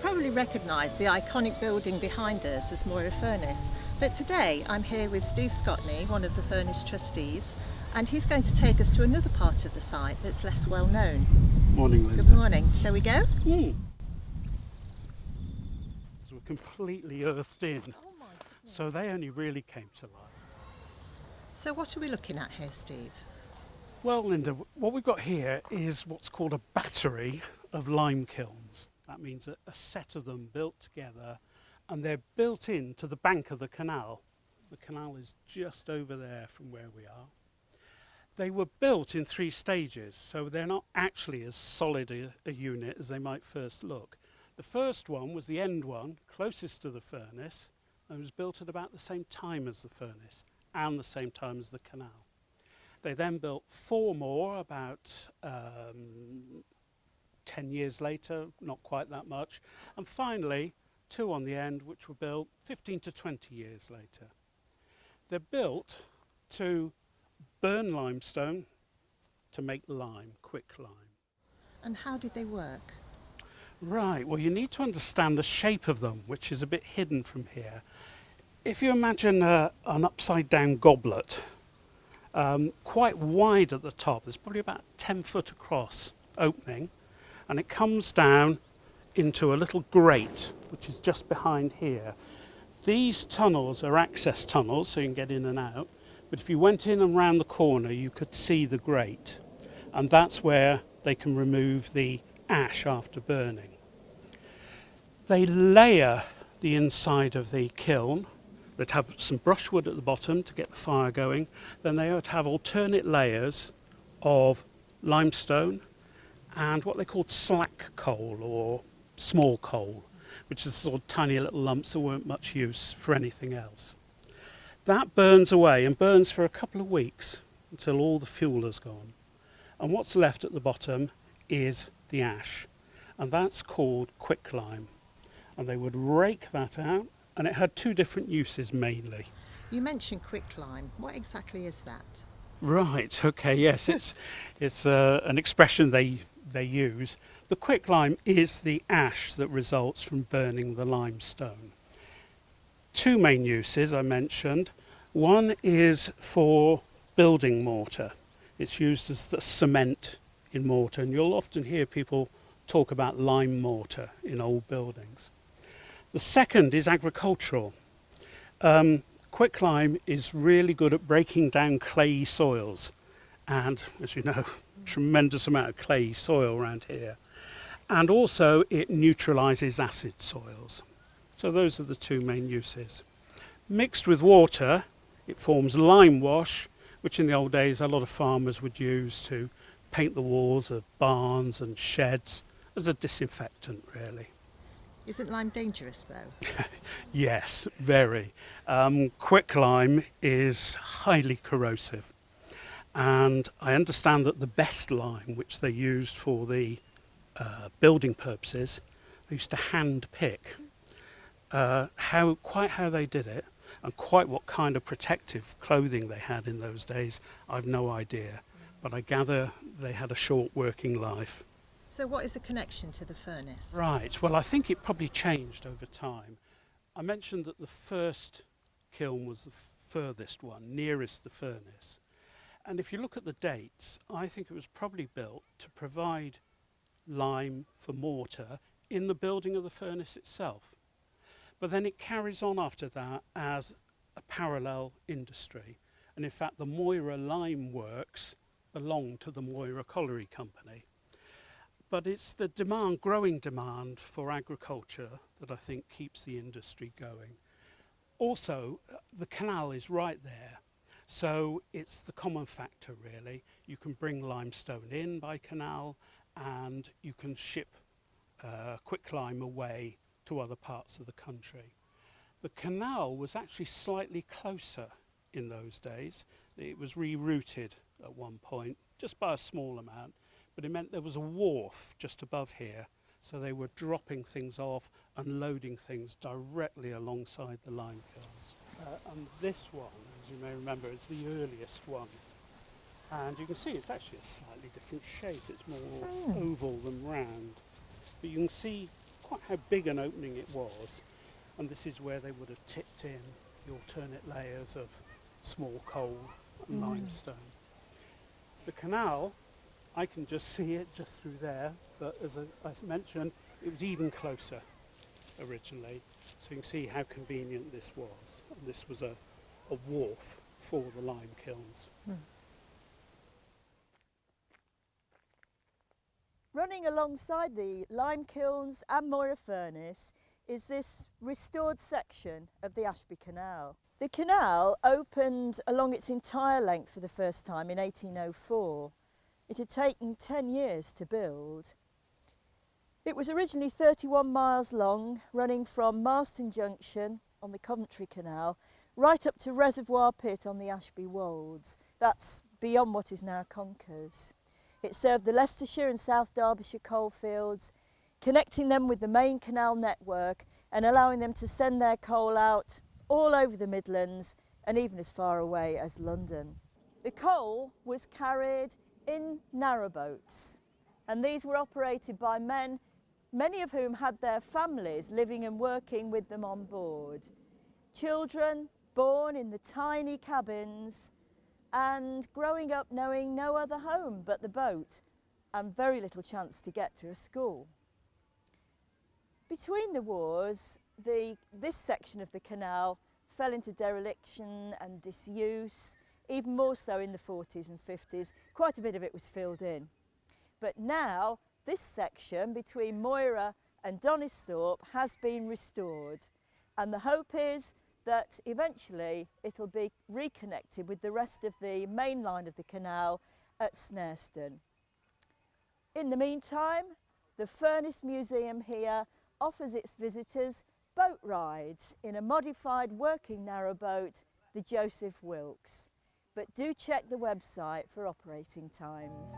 probably recognise the iconic building behind us as Moira Furnace, but today I'm here with Steve Scotney, one of the Furnace trustees, and he's going to take us to another part of the site that's less well known. Morning, Linda. Good morning. Shall we go? So we're completely earthed in, Oh my goodness. so they only really came to life. So what are we looking at here, Steve? Well, Linda, what we've got here is what's called a battery of lime kilns. That means a set of them built together, and they're built into the bank of the canal. The canal is just over there from where we are. They were built in 3 stages, so they're not actually as solid a unit as they might first look. The first one was the end one, closest to the furnace, and was built at about the same time as the furnace and the same time as the canal. They then built 4 more about 10 years later, not quite that much, and finally 2 on the end, which were built 15 to 20 years later. They're built to burn limestone to make lime, quick lime. And how did they work? Right, well, you need to understand the shape of them, which is a bit hidden from here. If you imagine an upside down goblet, quite wide at the top, there's probably about 10 foot across opening, and it comes down into a little grate, which is just behind here. These tunnels are access tunnels, so you can get in and out, but if you went in and round the corner, you could see the grate, and that's where they can remove the ash after burning. They layer the inside of the kiln. They'd have some brushwood at the bottom to get the fire going. Then they would have alternate layers of limestone and what they called slack coal or small coal, which is sort of tiny little lumps that weren't much use for anything else. That burns away and burns for a couple of weeks until all the fuel is gone. And what's left at the bottom is the ash, and that's called quicklime. And they would rake that out, and it had 2 different uses mainly. You mentioned quicklime. What exactly is that? Right, okay, yes, it's an expression they use. The quicklime is the ash that results from burning the limestone. 2 main uses I mentioned. One is for building mortar. It's used as the cement in mortar, and you'll often hear people talk about lime mortar in old buildings. The second is agricultural. Quicklime is really good at breaking down clayey soils, and as you know, tremendous amount of clayey soil around here. And also it neutralises acid soils. So those are the 2 main uses. Mixed with water, it forms lime wash, which in the old days a lot of farmers would use to paint the walls of barns and sheds as a disinfectant, really. Isn't lime dangerous though? Yes, very. Quicklime is highly corrosive, and I understand that the best lime, which they used for the building purposes, they used to hand pick. Quite how they did it and quite what kind of protective clothing they had in those days, I've no idea, but I gather they had a short working life. So what is the connection to the furnace? Right, well, I think it probably changed over time. I mentioned that the first kiln was the furthest one, nearest the furnace. And if you look at the dates, I think it was probably built to provide lime for mortar in the building of the furnace itself. But then it carries on after that as a parallel industry. And in fact, the Moira lime works belong to the Moira Colliery Company. But it's the growing demand for agriculture that I think keeps the industry going. Also, the canal is right there, so it's the common factor really. You can bring limestone in by canal, and you can ship quicklime away to other parts of the country. The canal was actually slightly closer in those days. It was rerouted at one point, just by a small amount, but it meant there was a wharf just above here, so they were dropping things off and loading things directly alongside the lime kilns. And this one, as you may remember, is the earliest one. And you can see it's actually a slightly different shape. It's more oval than round. But you can see quite how big an opening it was, and this is where they would have tipped in the alternate layers of small coal and limestone. The canal, I can just see it just through there, but as I mentioned, it was even closer originally, so you can see how convenient this was. And this was a wharf for the lime kilns. Running alongside the lime kilns and Moira furnace is this restored section of the Ashby Canal. The canal opened along its entire length for the first time in 1804. It had taken 10 years to build. It was originally 31 miles long, running from Marston Junction on the Coventry Canal right up to Reservoir Pit on the Ashby Wolds. That's beyond what is now Conkers. It served the Leicestershire and South Derbyshire coalfields, connecting them with the main canal network and allowing them to send their coal out all over the Midlands and even as far away as London. The coal was carried in narrowboats, and these were operated by men, many of whom had their families living and working with them on board. Children born in the tiny cabins and growing up knowing no other home but the boat and very little chance to get to a school. Between the wars, this section of the canal fell into dereliction and disuse, even more so in the 40s and 50s. Quite a bit of it was filled in. But now this section between Moira and Donisthorpe has been restored, and the hope is that eventually it'll be reconnected with the rest of the main line of the canal at Snareston. In the meantime, the Furnace Museum here offers its visitors boat rides in a modified working narrowboat, the Joseph Wilkes. But do check the website for operating times.